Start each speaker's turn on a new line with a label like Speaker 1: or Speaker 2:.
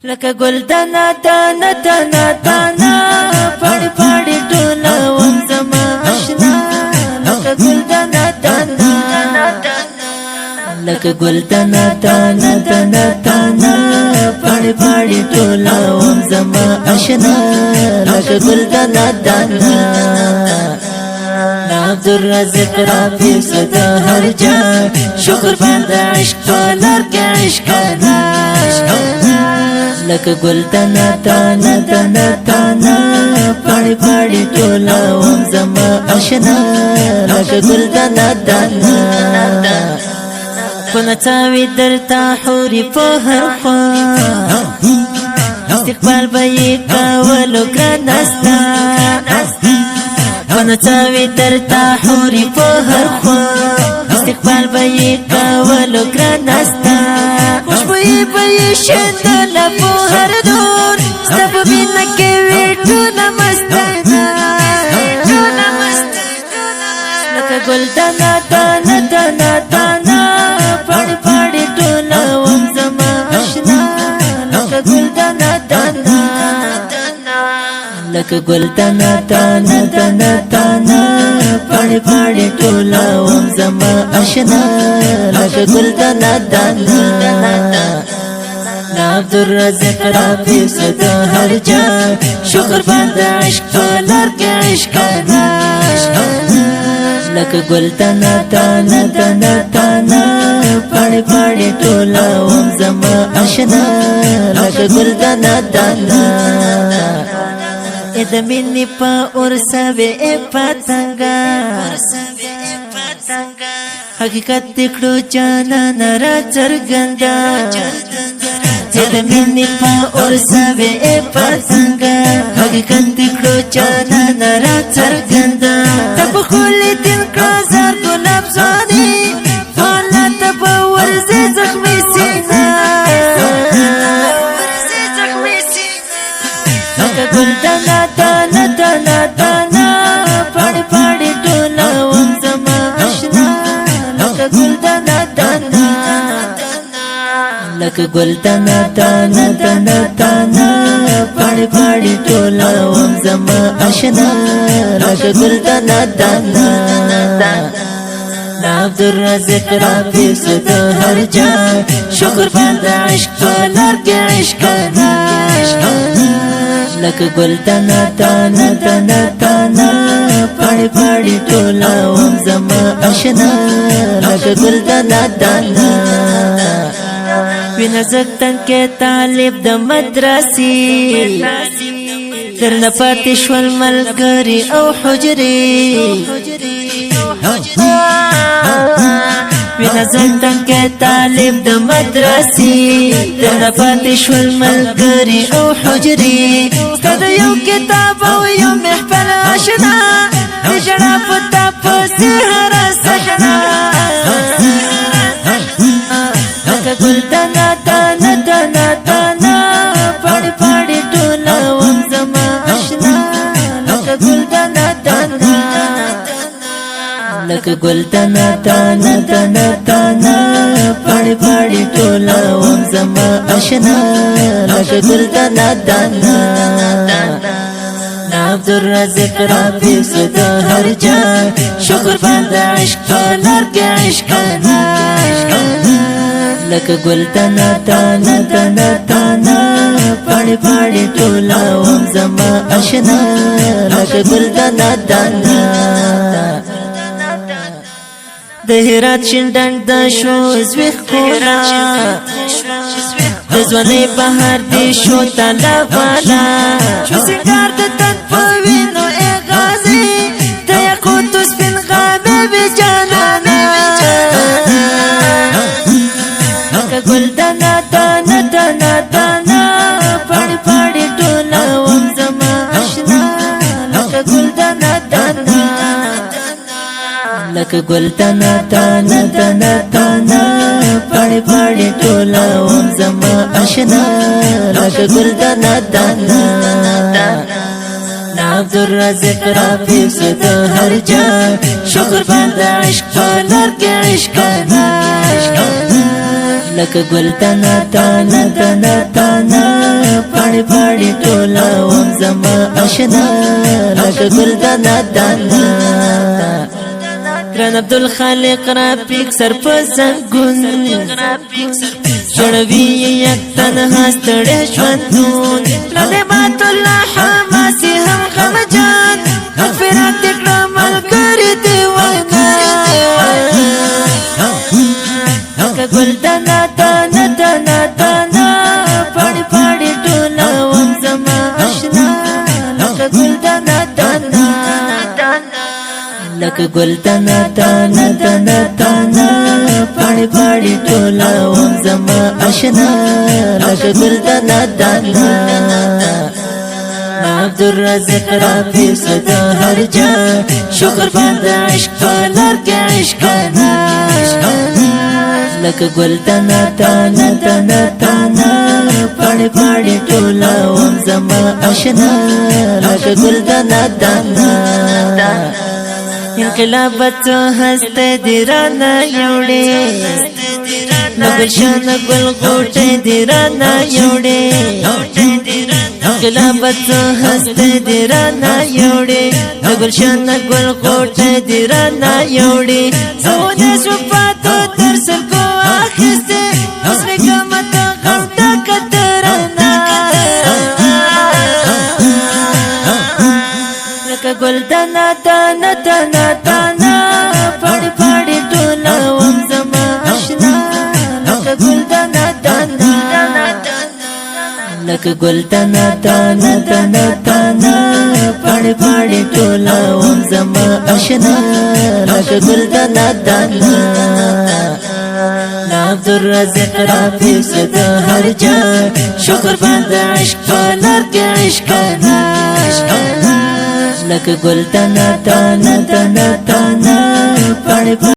Speaker 1: لکه ګل دانا دانا دانا دانا پاړې پاړې ټولوم زما اشنا لکه ګل دانا دانا لکه ګل دانا دانا دانا دانا پاړې پاړې ټولوم زما اشنا لکه ګل دانا دانا عبد الرازق رافی صدا ہر جان شکر بند عشق پالر کے عشقانا لکه گل تنا تانا تنا تانا پاڑی پاڑی ٹولا وم زما اشنا لکه گل تنا تانا کنتاوی درتا حوری پو ہر خوا استقبال بایی کاولو گرانستا ونڅاوي درتا حوري په هر خوا استقبال به یې کولو ګرانستا خوشبويي به یې شیندله په هر دور ستا په مینه کې وي ټوله مستانه لکه ګل دانا دانا دانا دانا پاړې پاړې ټولوم زما اشنا لکه ګل دانا دانا لکه ګل دانا دانا دانا دانا پاړې پاړې ټولوم زما اشنا لکه ګل دانا دانا عبد الرازق رافی صدا هر جان شکر بند عشق پالر کې عشقانا لکه ګل دانا دانا دانا دانا پاړې پاړې ټولوم زما اشنا لکه ګل دانا دانا د مینې په اورسوې پتنګا حقیقت دکړو جانان را څرګندا د مینې په اورسوې پتنګا حقیقت دکړو جانان را څرګندا تب خولې دل کړه ګلاب ځاني فالا تب ورزه زخمي سینا لکه ګل دانا دانا دانا دانا پاړې پاړې ټولوم زما اشنا لکه ګل دانا دانا لکه ګل دانا دانا دانا دانا پاړې پاړې ټولوم زما اشنا لکه ګل دانا دانا عبد الرازق رافی صدا هر جان شکر بند عشق پالر کې عشقانا لکه ګل دانا دانا دانا دانا پاړې پاړې ټولوم زما اشنا لکه ګل دانا دانا وینه زکتن کې طالب د مدرسې درنه پاتې شول ملګري او حجرې وینه زکتن کې طالب د مدرسې درنه پاتې شول ملګري او حجرې ستا د یو کتاب او یو محفل اشنا د ژړا په تا پسې هره سجنا لکه ګل دانا دانا دانا دانا پاړې پاړې ټولوم زما اشنا لکه ګل دانا دانا لکه ګل دانا دانا دانا دانا پاړې پاړې ټولوم زما اشنا لکه ګل دانا دانا عبد الرازق رافی صدا هر جان شکر بند عشق پالر کې عشقانا لکه ګل دانا دانا دانا دانا پاړې پاړې ټولوم زما اشنا لکه ګل دانا دانا د هرات شینډنډ د شو زوی ښکلا د ځوانۍ بهار دې شو تالا والا شو سینګار د تن په وینو ای غازي د یاقوتو سپین غامې وې جانانه لکه ګل دانا دانا دانا دانا پاړې پاړې ټولوم زما اشنا لکه ګل دانا دانا لکه ګل دانا دانا دانا دانا پاړې پاړې ټولوم زما اشنا لکه ګل دانا دانا عبد الرازق رافی صدا هر جان شکر بند عشق پالر کې عشقانا لکه ګل دانا دانا دانا دانا پاڑی پاڑی ټولا وم زما اشنا لکه ګل دانا دانا ګران عبدالخالق رفیق سر په زنګون جوړوي یک تنها ستړی ژوندون لنعمت الله حماسي هم غمجان مغفرت دې کړه ملګري دې وینا لکه ګل دانا دانا دانا دانا پاڑی پاڑی ټولا وم زما اشنا لکه ګل دانا دانا لکه ګل دانا دانا دانا دانا پاڑی پاڑی ټولا وم زما اشنا لکه ګل دانا دانا عبدالرزاق رفیق صدا هر جا شکر بند عشق پالر کے عشقانا لکه ګل دانا دانا دانا دانا پاڑی پاڑی ټولا وم زما اشنا لکه ګل دانا دانا انقلابت هست دیرانا یوڑے نگل شان گل غوٹے دیرانا یوڑے انقلابت هست دیرانا یوڑے نگل شان گل غوٹے دیرانا یوڑے زونے شفاتو درسل کو آخستے حسن قامت غمدہ کترانا لکه ګل دانا دانا دانا دانا پاڑی پاڑی ټولا وم زما اشنا لکه ګل دانا دانا لکه ګل دانا دانا دانا دانا پاڑی پاڑی ټولا وم زما اشنا لکه ګل دانا دانا عبدالرزاق رفیق صدا هر جا شکر بند عشق پالر کے عشقانا لکه ګل دانا دانا دانا دانا پاڑی